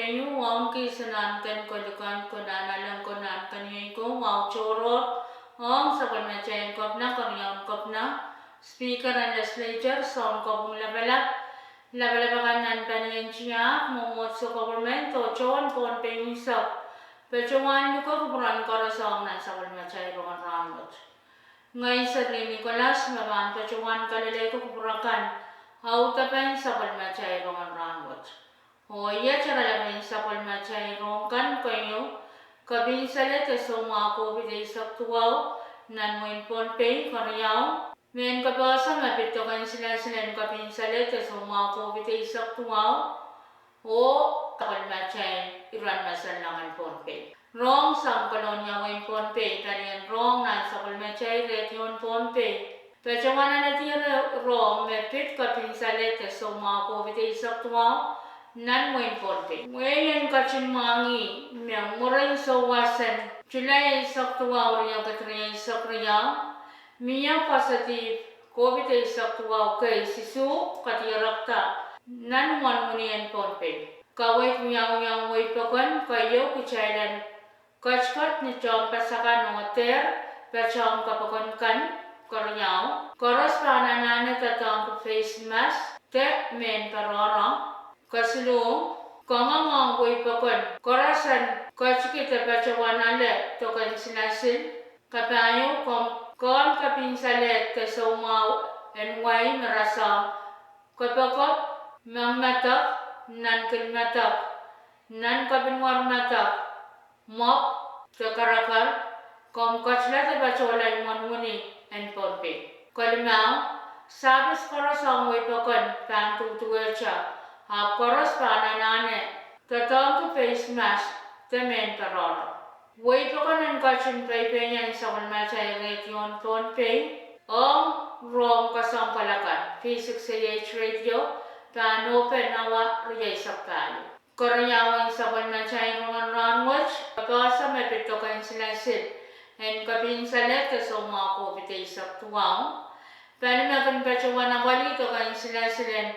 penyu wang ki senanten ko dukan ko nanalang ko nan kanyo ko mau choro ong sabal na chain kop na kanyaon kop na speaker and legislature sound ko bung labalabakan nan kanyan siya mumot sa government to chon pon penyu sap pecuan ko kuburan ko rasong nan sabal na chain Rongen Rahnwet ngay sa Nicolas maban pecuan kalilay ko kuburakan au tapen sabal na chain Rongen Rahnwet o iya cara lain sapal macai rongkan kayo kabin salet soma ko bidai saktuau nan moin ponpe karyau men kabasa mapitokan sila kabin salet soma ko bidai saktuau o kapal macai iran masalangan ponpe rong sang kolonya moin ponpe tarian rong nan sapal macai region ponpe pecawana natira rong mepit kapin salet soma ko bidai saktuau nan mo importante. Ngayon kachin mangi, miyang muray so wasan, chulay saktuwa uriya katriya sakriya, miya positive, COVID ay saktuwa kay sisu katiyarakta, nan mo muni importante. Kawait miyang way pakan, kayo kuchaylan, kachkat ni chong pasakan noter, pachong kapakan kan, karyaw, koros pananana tatang face mask, te men parara, Kaslo, kangang ko'y pakon. Korasan, kachikita pachawana le, tokan sinasil. Kapayo, kon kapinsalet, kasauma, enway, marasa. Kapakop, mang matak, nan kilmatak. Nan kapinwar matak. Mop, takarakar. Kom kachla pachawala yung muni, en pompe. Kalimao, sabis korasang ko'y pakon, pantutuwa siya. Koros pananane, tatang to face mask, temen parora. Way pa ka ng kachin pepe niyan sa kalmachay region ponpe, ang rong kasang palakan, P6AH radio, panopen nawa riyay saktayo. Karayawan sa kalmachay Rongen Rahnwet, kapasa may pito kayo sinasid, and kapinsalet kaso mga COVID ay saktuwaw, panamagan pa siya wanabalito kayo sinasid,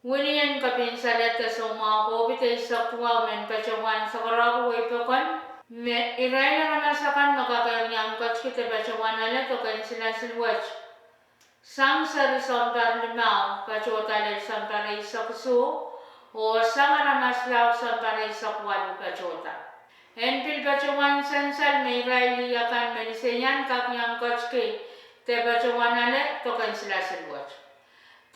William kapinsalet sa mga COVID ay saktuwa men pacawan sa karago ay pakan. Iray na namasakan makakayang kats kita pacawan alat o kain sila silwach. Sang sari sampar limao pacotalit sampar ay saksu o sang namaslaw sampar ay sakwalo pacota. Enpil pacawan sansal may iray liyakan melisenyan kakyang kats ki te pacawan alat o kain sila silwach.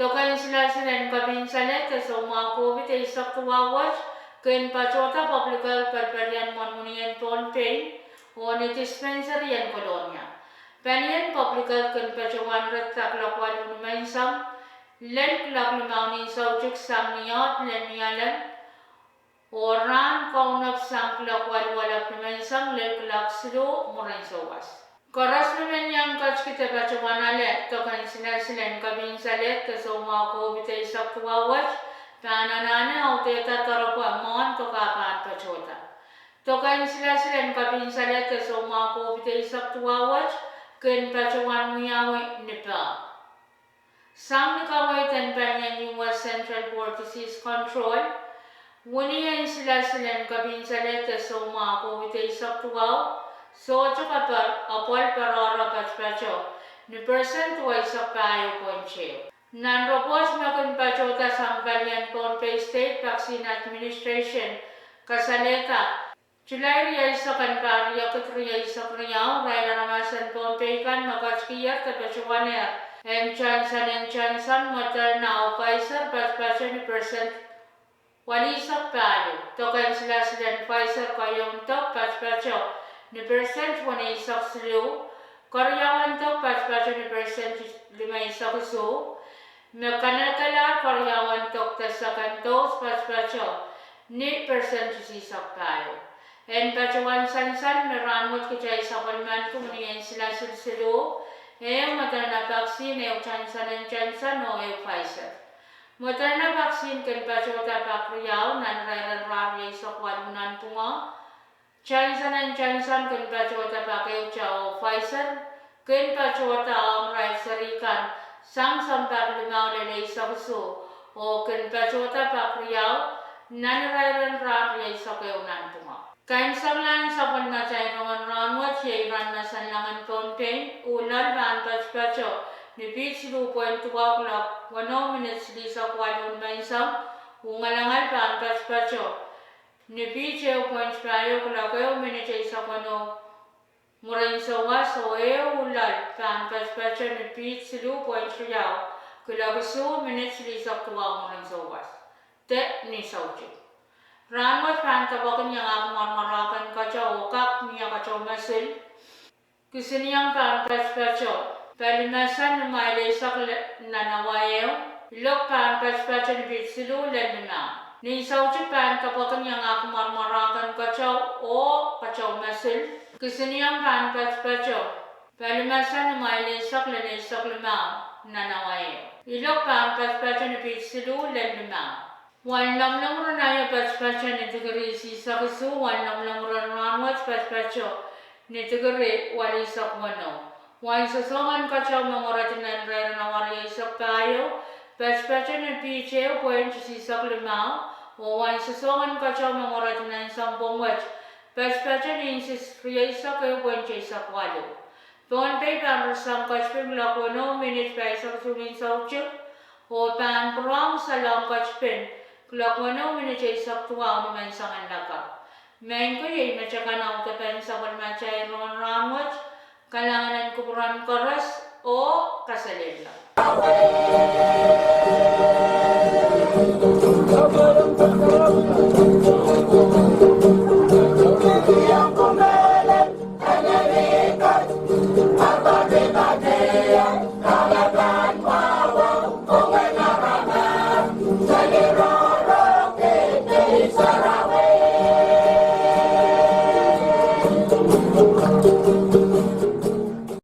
Tokain sila kabin salet sa mga COVID ay saktuwawat kain pachota publikal perperian monmunian ponpe o ni dispensary yan kolonya. Panian publikal kain pachawan rat taklakwal unumansam len klaklimaw ni saujik sang niyot len niyalan o ran kaunap sang klakwal walap numansam len klaksilo muray sawas. Koras naman yang kats kita pacawan alet, tokan sila kabin salet, kaso mga COVID ay saktuwawat, tananana o teta tarapa, mon tokapan pachota. Tokan sila kabin salet, kaso mga COVID ay saktuwawat, ken pacawan muyawi nipa. Sang nikawaitan pa niya US Central Board Disease Control, wuniyan sila kabin salet, kaso mga COVID ay saktuwaw, so kapar apol parora pacho ni percent way sa payo ponche. Nan propose makin pachota sang Balian Ponpe State Vaccine Administration kasaleta. Chulay riyay sa kanpariya katriyay sa kriyaw rayla ramasan Ponpe kan makachkiyar tapachuaner. And Johnson Moderna o Pfizer pacho ni percent wali sa payo. Tokan sila Pfizer kayong tok pacho. Ni percent wana isak silo, karyawan to pacho ni percent lima isak so, mekanakala karyawan to tasakan to pacho ni percent isak payo. En pachawan sansan meranmot kichay sa kalman kumuniyan sila silo, Moderna vaccine Johnson o Pfizer. Moderna vaccine kan pachota pakriyaw nan rairan rarya isak walunan tunga. Johnson kan pachota pakai ucau Pfizer, kan pachota ang raisarikan sang sampar limau lele saksu, o kan pachota pakriyaw nanrairan rat yay sakyo nan tunga. Kain sablan sapon na chay Rongen Rahnwet yay ran na sanlangan campaign ulal ran pacho ni pitch 2.2 o'clock 1 minutes di sa kwalun mainsam ungalangal ran pacho ni pitch 0.5 o'clock 1 minute sa kwano murain sa waso ulal ran pacho ni pitch 2.3 kulagusu minutes di sa kwa murain sa was te ni sauci. Rahnwet fan kabakan yang aku marmarakan kacau kak niya kacau masil. Kisiniang fan pacho. Palimasan ng mailesak na nawayaw. Ilok fan pacho ni bitsilu lalima. Ni sauci fan kabakan yang aku marmarakan kacau o kacau masil. Kisiniang fan pacho. Palimasan ng mailesak lima na nawayaw. Ilok fan pacho ni bitsilu lalima. Wan lam rana ya pacho ni tigari sisa kesu wan lam Rahnwet pacho ni tigari wali sak wano. Wan sasongan kacau mengoratin rana nawari isak payo pacho ni piche poin sisa lima. Wan sasongan kacau mengoratin sampung wach pacho ni insis ria isak poin isak walo. Tuan pe pan rasam kacping lakono minit pa isak sumin saucuk o pan peruang salam kacping. Kulak wano minacay sa tuwa o naman sa kanlaka. Main ko yay matyakan ako kapan sa kalmachay Rongen Rahnwet, kalanganan kupuran karas o kasalila.